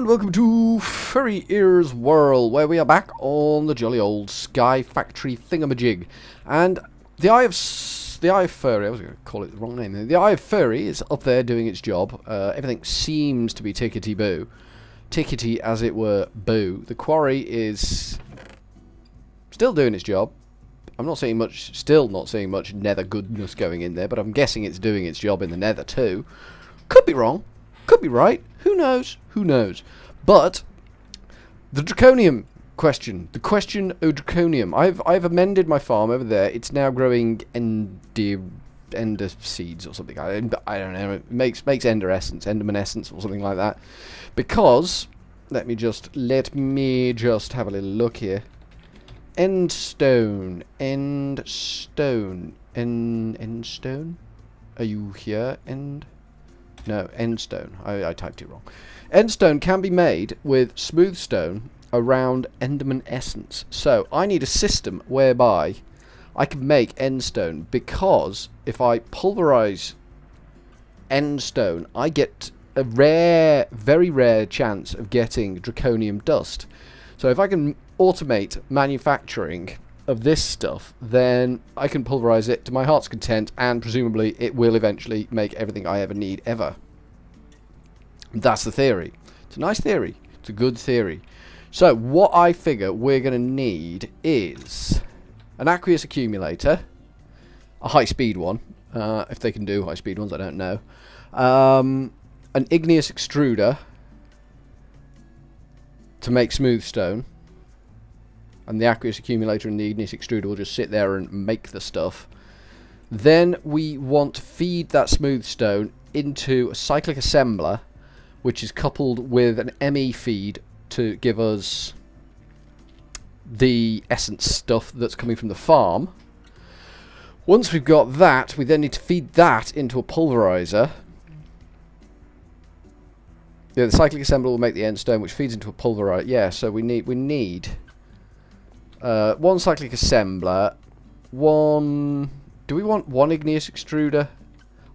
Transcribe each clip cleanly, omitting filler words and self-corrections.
and welcome to furryearsworld, where we are back on the jolly old Sky Factory thingamajig. And the Eye of Furry, I was going to call it the wrong name. The Eye of Furry is up there doing its job. Everything seems to be tickety-boo. Tickety, as it were, boo. The quarry is still doing its job. I'm not seeing much, still not seeing much nether goodness going in there, but I'm guessing it's doing its job in the nether too. Could be wrong. Could be right. Who knows? Who knows? But the draconium question. The question of draconium. I've amended my farm over there. It's now growing ender seeds or something. I don't know. It makes ender essence, enderman essence or something like that. Because let me just have a little look here. Endstone. Are you here? No, endstone. I typed it wrong. Endstone can be made with smooth stone around enderman essence. So I need a system whereby I can make endstone, because if I pulverize endstone, I get a rare, very rare chance of getting draconium dust. So if I can automate manufacturing of this stuff, then I can pulverize it to my heart's content, and presumably it will eventually make everything I ever need ever. That's the theory. It's a nice theory. It's a good theory. So what I figure we're going to need is an aqueous accumulator, a high-speed one. If they can do high-speed ones, I don't know. An igneous extruder to make smooth stone. And the aqueous accumulator and the igneous extruder will just sit there and make the stuff. Then we want to feed that smooth stone into a cyclic assembler, which is coupled with an ME feed to give us the essence stuff that's coming from the farm. Once we've got that, we then need to feed that into a pulverizer. Yeah, the cyclic assembler will make the endstone, which feeds into a pulverizer. Yeah, so we need one cyclic assembler, one. Do we want one igneous extruder?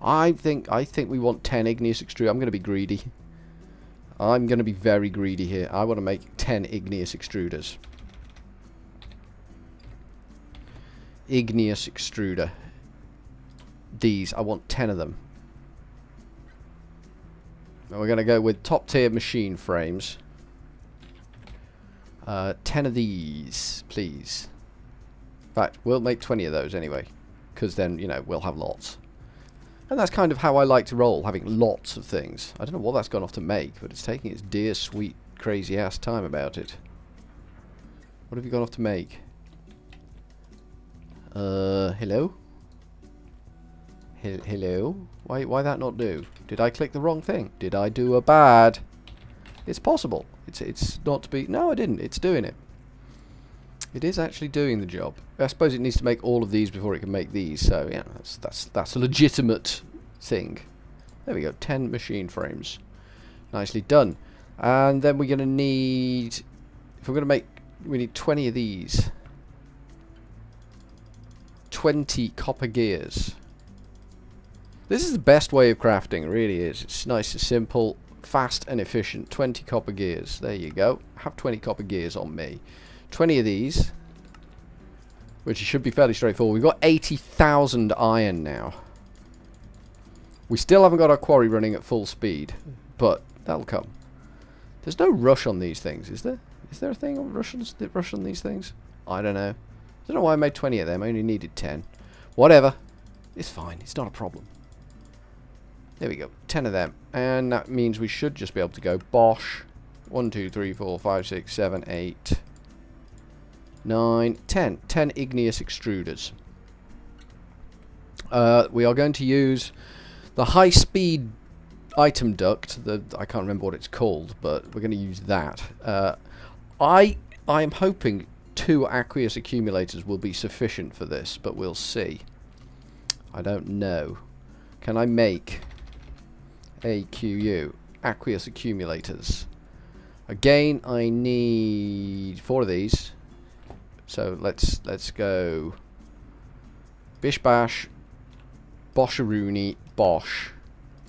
I think we want 10 igneous extruder. I'm going to be greedy. I'm going to be very greedy here. I want to make 10 igneous extruders. Igneous extruder. These, I want 10 of them. And we're going to go with top tier machine frames. 10 of these, please. In fact, we'll make 20 of those anyway, because then, you know, we'll have lots. And that's kind of how I like to roll, having lots of things. I don't know what that's gone off to make, but it's taking its dear, sweet, crazy-ass time about it. What have you gone off to make? Hello? Hello? Why that not do? Did I click the wrong thing? Did I do a bad? It's possible. It's not to be... No, I didn't. It's doing it. It is actually doing the job. I suppose it needs to make all of these before it can make these. So yeah, that's a legitimate thing. There we go. 10 machine frames. Nicely done. And then we're going to need... If we're going to make... We need 20 of these. 20 copper gears. This is the best way of crafting. It really is. It's nice and simple. Fast and efficient. 20 copper gears. There you go. Have 20 copper gears on me. 20 of these, which should be fairly straightforward. We've got 80,000 iron now. We still haven't got our quarry running at full speed, but that'll come. There's no rush on these things, is there? Is there a thing on rush on these things? I don't know. I don't know why I made 20 of them. I only needed 10. Whatever. It's fine. It's not a problem. There we go. 10 of them. And that means we should just be able to go bosh. 1, 2, 3, 4, 5, 6, 7, 8... 9, 10. 10 igneous extruders. We are going to use the high-speed item duct. I can't remember what it's called, but we're going to use that. I am hoping 2 aqueous accumulators will be sufficient for this, but we'll see. I don't know. Can I make AQU? Aqueous accumulators. Again, I need 4 of these. So let's go bish bash, bosharoony, bosh.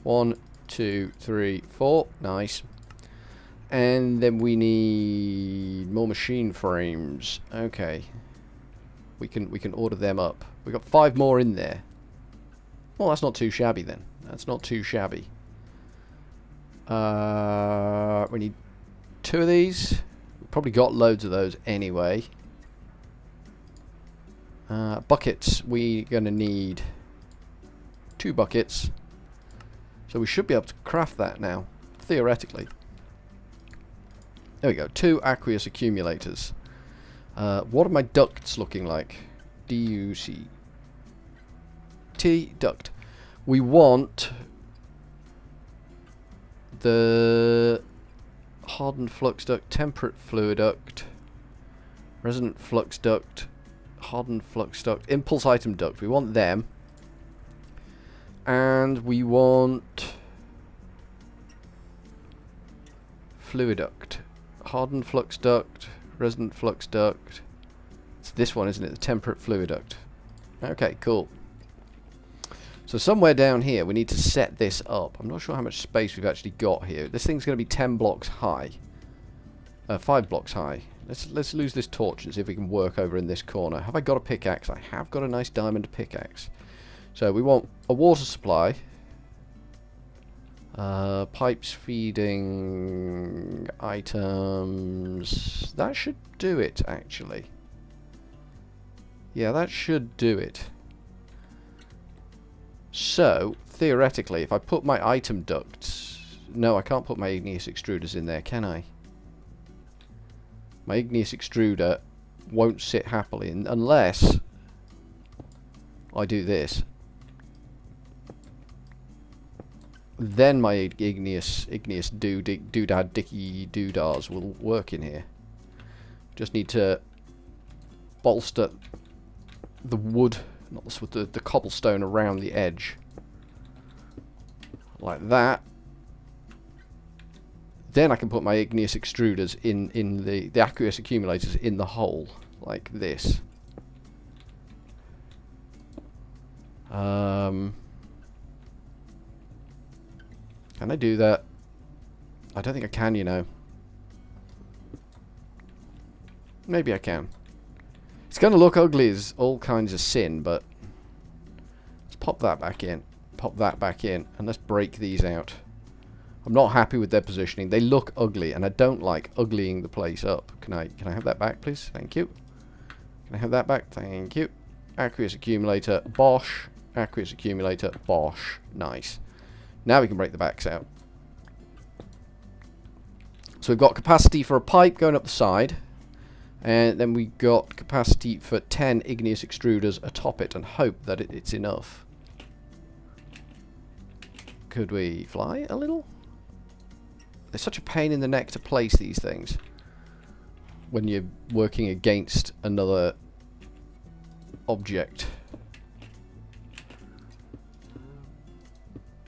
1, 2, 3, 4. Nice. And then we need more machine frames. Okay. We can order them up. We've got 5 more in there. Well, that's not too shabby then. That's not too shabby. We need 2 of these. We've probably got loads of those anyway. Buckets. We're going to need 2 buckets. So we should be able to craft that now, theoretically. There we go. 2 aqueous accumulators. What are my ducts looking like? D-U-C. T, duct. We want the hardened flux duct, temperate fluid duct, resonant flux duct, hardened flux duct, impulse item duct. We want them. And we want fluid duct, hardened flux duct, resonant flux duct. It's this one, isn't it? The temperate fluid duct. Okay, cool. So somewhere down here we need to set this up. I'm not sure how much space we've actually got here. This thing's going to be 10 blocks high. 5 blocks high. Let's lose this torch and see if we can work over in this corner. Have I got a pickaxe? I have got a nice diamond pickaxe. So we want a water supply. Pipes feeding items. That should do it, actually. Yeah, that should do it. So, theoretically, if I put my item ducts... No, I can't put my igneous extruders in there, can I? My igneous extruder won't sit happily unless I do this. Then my igneous doodad dicky doodahs will work in here. Just need to bolster the wood, not the wood, the cobblestone around the edge. Like that. Then I can put my igneous extruders in the aqueous accumulators in the hole, like this. Can I do that? I don't think I can, you know. Maybe I can. It's going to look ugly as all kinds of sin, but let's pop that back in. Pop that back in, and let's break these out. I'm not happy with their positioning. They look ugly, and I don't like uglying the place up. Can I have that back, please? Thank you. Can I have that back? Thank you. Aqueous accumulator, bosh. Aqueous accumulator, bosh. Nice. Now we can break the backs out. So we've got capacity for a pipe going up the side. And then we got capacity for 10 igneous extruders atop it, and hope that it's enough. Could we fly a little? They're such a pain in the neck to place these things when you're working against another object.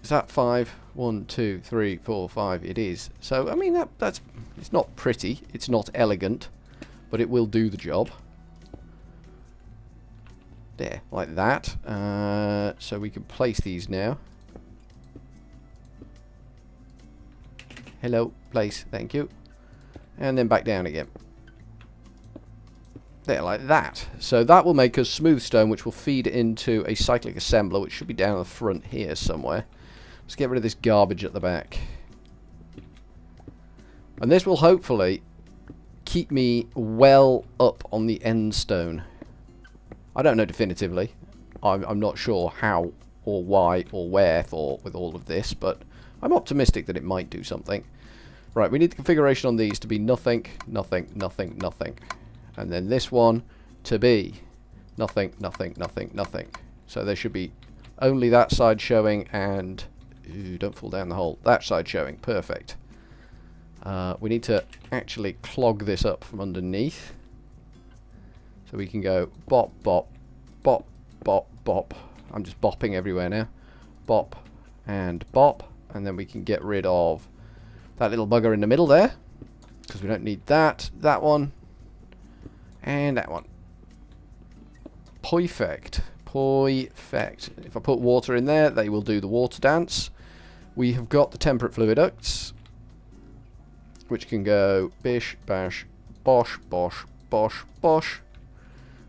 Is that 5? 1, 2, 3, 4, 5. It is. So I mean that's it's not pretty. It's not elegant, but it will do the job. There, like that. So we can place these now. Hello, place. Thank you. And then back down again. There, like that. So that will make us smooth stone, which will feed into a cyclic assembler, which should be down the front here somewhere. Let's get rid of this garbage at the back. And this will hopefully keep me well up on the end stone. I don't know definitively. I'm not sure how or why or where for with all of this, but I'm optimistic that it might do something. Right, we need the configuration on these to be nothing, nothing, nothing, nothing. And then this one to be nothing, nothing, nothing, nothing. So there should be only that side showing and... Ooh, don't fall down the hole. That side showing. Perfect. We need to actually clog this up from underneath. So we can go bop, bop, bop, bop, bop. I'm just bopping everywhere now. Bop and bop. And then we can get rid of that little bugger in the middle there, because we don't need that. That one. And that one. Perfect. Perfect. If I put water in there, they will do the water dance. We have got the temperate fluid ducts. which can go bish, bash, bosh, bosh, bosh, bosh.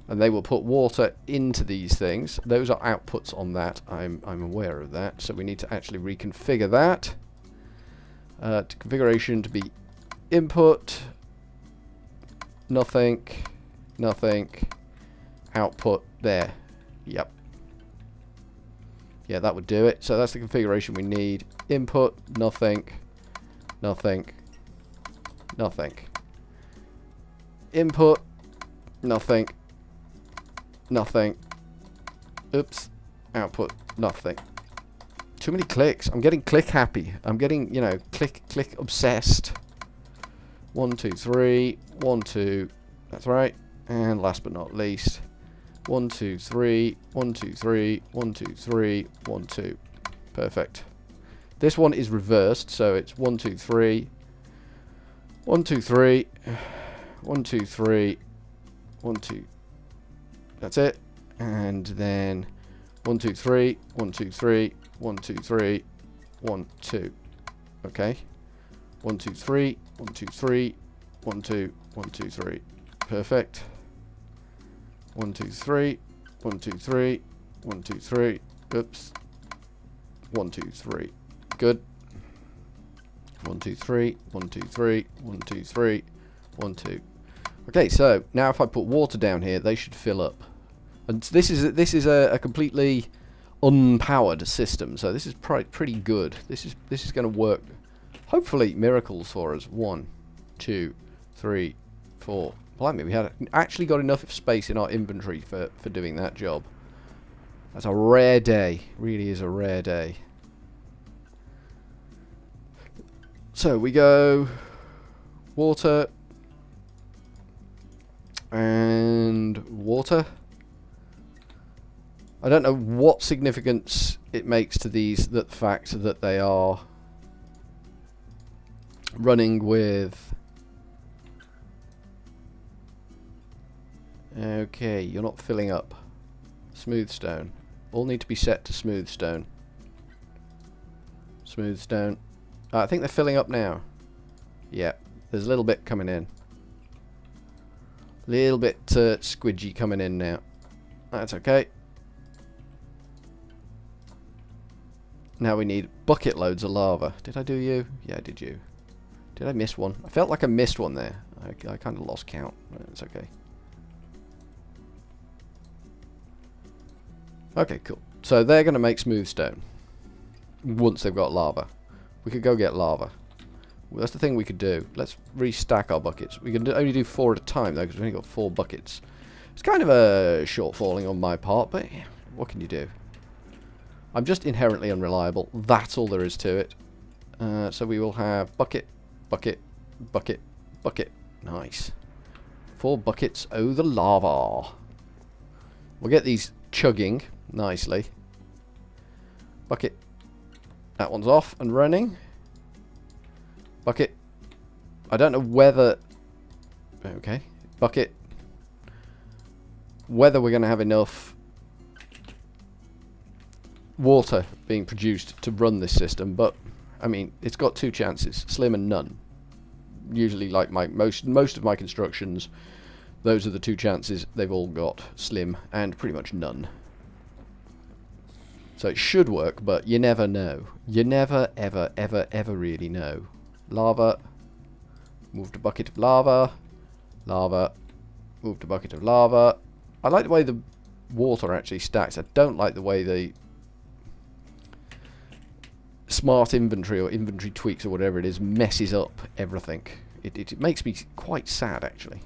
And they will put water into these things. Those are outputs on that. I'm aware of that. So we need to actually reconfigure that. To configuration to be input, nothing, nothing, output there. Yep. Yeah, that would do it. So that's the configuration we need. Input, nothing, nothing, nothing. Input, nothing, nothing. Oops. Output, nothing. Too many clicks. I'm getting click happy. I'm getting, you know, click obsessed. 1, 2, 3. 1, 2. That's right. And last but not least, 1, 2, 3. 1, 2, 3. 1, 2, 3. 1, 2. Perfect. This one is reversed, so it's 1, 2, 3. 1, 2, 3. 1, 2, 3. 1, 2. That's it. And then 1, 2, 3. 1, 2, 3. 1, 2, 3. 1, 2. Okay. 1, 2, 3. 1, 2, 3. 1, 2. 1, 2, 3. Perfect. 1, 2, 3. 1, 2, 3. 1, 2, 3. Oops. 1, 2, 3. Good. 1, 2, 3. 1, 2, 3. 1, 2, 3. 1, 2. Okay, so now if I put water down here, they should fill up. And this is a completely unpowered system, so this is pretty good. This is going to work. Hopefully, miracles for us. 1, 2, 3, 4. Blimey, we had actually got enough space in our inventory for doing that job. That's a rare day. Really is a rare day. So we go water and water. I don't know what significance it makes to these, that fact that they are running with... Okay, you're not filling up. Smooth stone. All need to be set to smooth stone. Smooth stone. I think they're filling up now. Yeah, there's a little bit coming in. Little bit squidgy coming in now. That's okay. Now we need bucket loads of lava. Did I do you? Yeah, I did you. Did I miss one? I felt like I missed one there. I kind of lost count. It's okay. Okay, cool. So they're going to make smooth stone. Once they've got lava. We could go get lava. Well, that's the thing we could do. Let's restack our buckets. We can only do 4 at a time, though, because we've only got 4 buckets. It's kind of a shortfalling on my part, but yeah, what can you do? I'm just inherently unreliable. That's all there is to it. So we will have bucket, bucket, bucket, bucket. Nice. 4 buckets. Oh, the lava. We'll get these chugging nicely. Bucket. That one's off and running. Bucket. I don't know whether... Okay. Bucket. Whether we're going to have enough water being produced to run this system, but I mean, it's got 2 chances, slim and none. Usually, like my most of my constructions, those are the 2 chances they've all got, slim and pretty much none. So it should work, but you never know. You never, ever, ever, ever really know. Lava. Move to bucket of lava. Lava. Move to bucket of lava. I like the way the water actually stacks. I don't like the way the smart inventory or inventory tweaks or whatever it is messes up everything. It makes me quite sad, actually.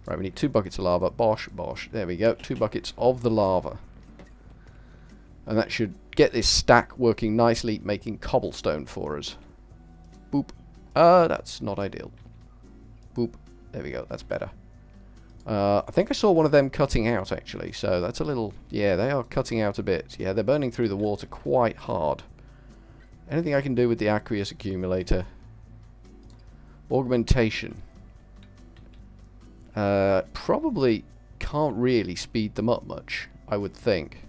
Right, we need 2 buckets of lava. Bosh, bosh. There we go. 2 buckets of the lava. And that should get this stack working nicely, making cobblestone for us. Boop. That's not ideal. Boop. There we go. That's better. I think I saw one of them cutting out, actually. So that's a little... Yeah, they are cutting out a bit. Yeah, they're burning through the water quite hard. Anything I can do with the aqueous accumulator? Augmentation. Probably can't really speed them up much, I would think.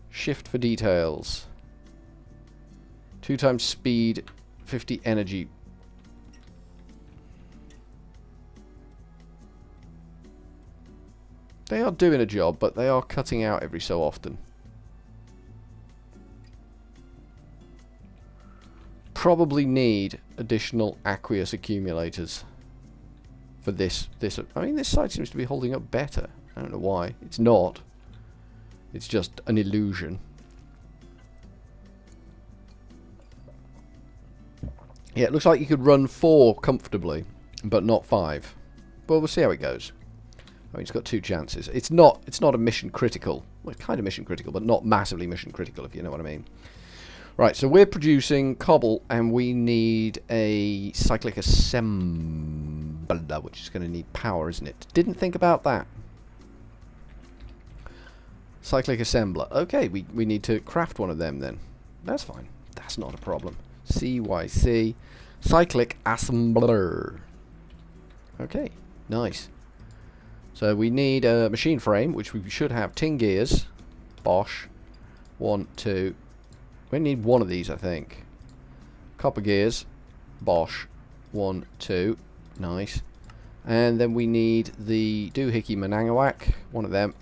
Shift for details. 2 times speed 50 energy. They are doing a job, but they are cutting out every so often. Probably need additional aqueous accumulators for this. I mean, this side seems to be holding up better. I don't know why. It's not. It's just an illusion. Yeah, it looks like you could run 4 comfortably, but not 5. Well, we'll see how it goes. I mean, it's got 2 chances. It's not a mission critical. Well, it's kind of mission critical, but not massively mission critical, if you know what I mean. Right, so we're producing cobble, and we need a cyclic assembler, which is going to need power, isn't it? Didn't think about that. Cyclic assembler. Okay, we need to craft one of them then. That's fine. That's not a problem. CYC. Cyclic assembler. Okay, nice. So we need a machine frame, which we should have. Tin gears. Bosch. 1, 2. We need one of these, I think. Copper gears. Bosch. 1, 2. Nice. And then we need the doohickey manangawak. One of them.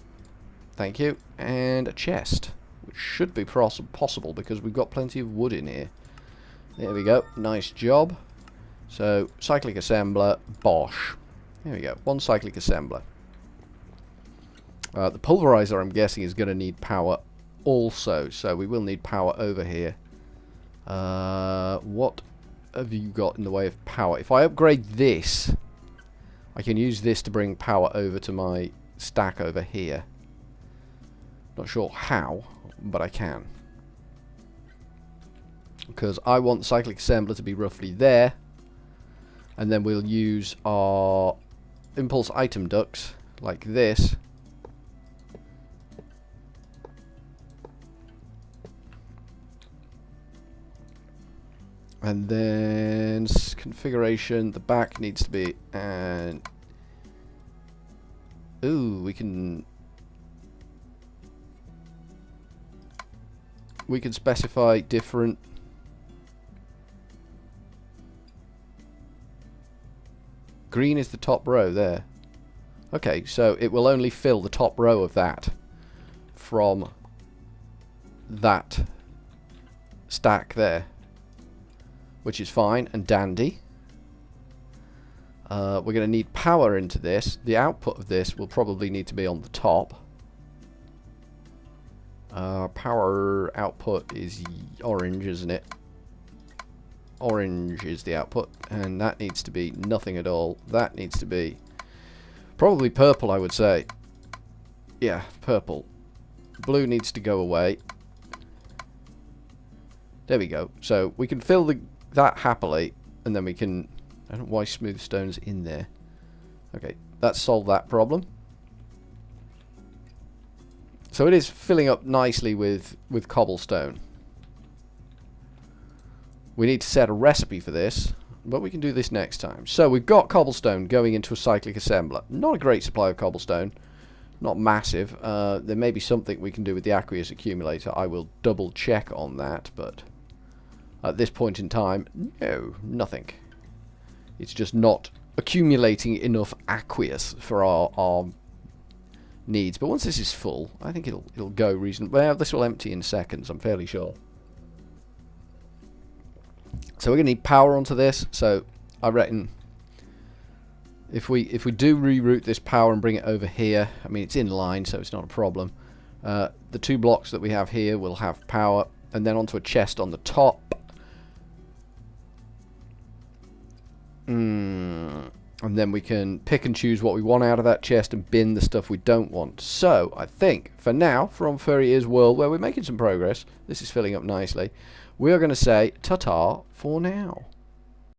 Thank you. And a chest, which should be possible because we've got plenty of wood in here. There we go. Nice job. So, cyclic assembler, Bosch. There we go. 1 cyclic assembler. The pulverizer, I'm guessing, is going to need power also. So, we will need power over here. What have you got in the way of power? If I upgrade this, I can use this to bring power over to my stack over here. Not sure how, but I can. Because I want the cyclic assembler to be roughly there. And then we'll use our impulse item ducts, like this. And then configuration, the back needs to be... and ooh, we can specify different... green is the top row there. Okay, so it will only fill the top row of that from that stack there, which is fine and dandy. We're going to need power into this. The output of this will probably need to be on the top. Power output is orange, isn't it? Orange is the output, and that needs to be nothing at all. That needs to be probably purple, I would say. Yeah, purple. Blue needs to go away. There we go. So we can fill that happily, and then we can... I don't know why smooth stone's in there. Okay, that's solved that problem. So it is filling up nicely with cobblestone. We need to set a recipe for this, but we can do this next time. So we've got cobblestone going into a cyclic assembler. Not a great supply of cobblestone. Not massive. There may be something we can do with the aqueous accumulator. I will double check on that, but at this point in time, no, nothing. It's just not accumulating enough aqueous for our needs. But once this is full, I think it'll go reasonably. Well, this will empty in seconds, I'm fairly sure. So we're going to need power onto this. So I reckon if we do reroute this power and bring it over here, I mean it's in line, so it's not a problem. The 2 blocks that we have here will have power, and then onto a chest on the top. And then we can pick and choose what we want out of that chest and bin the stuff we don't want. So I think for now, from furryearsworld, where we're making some progress, this is filling up nicely, we are going to say ta-ta for now.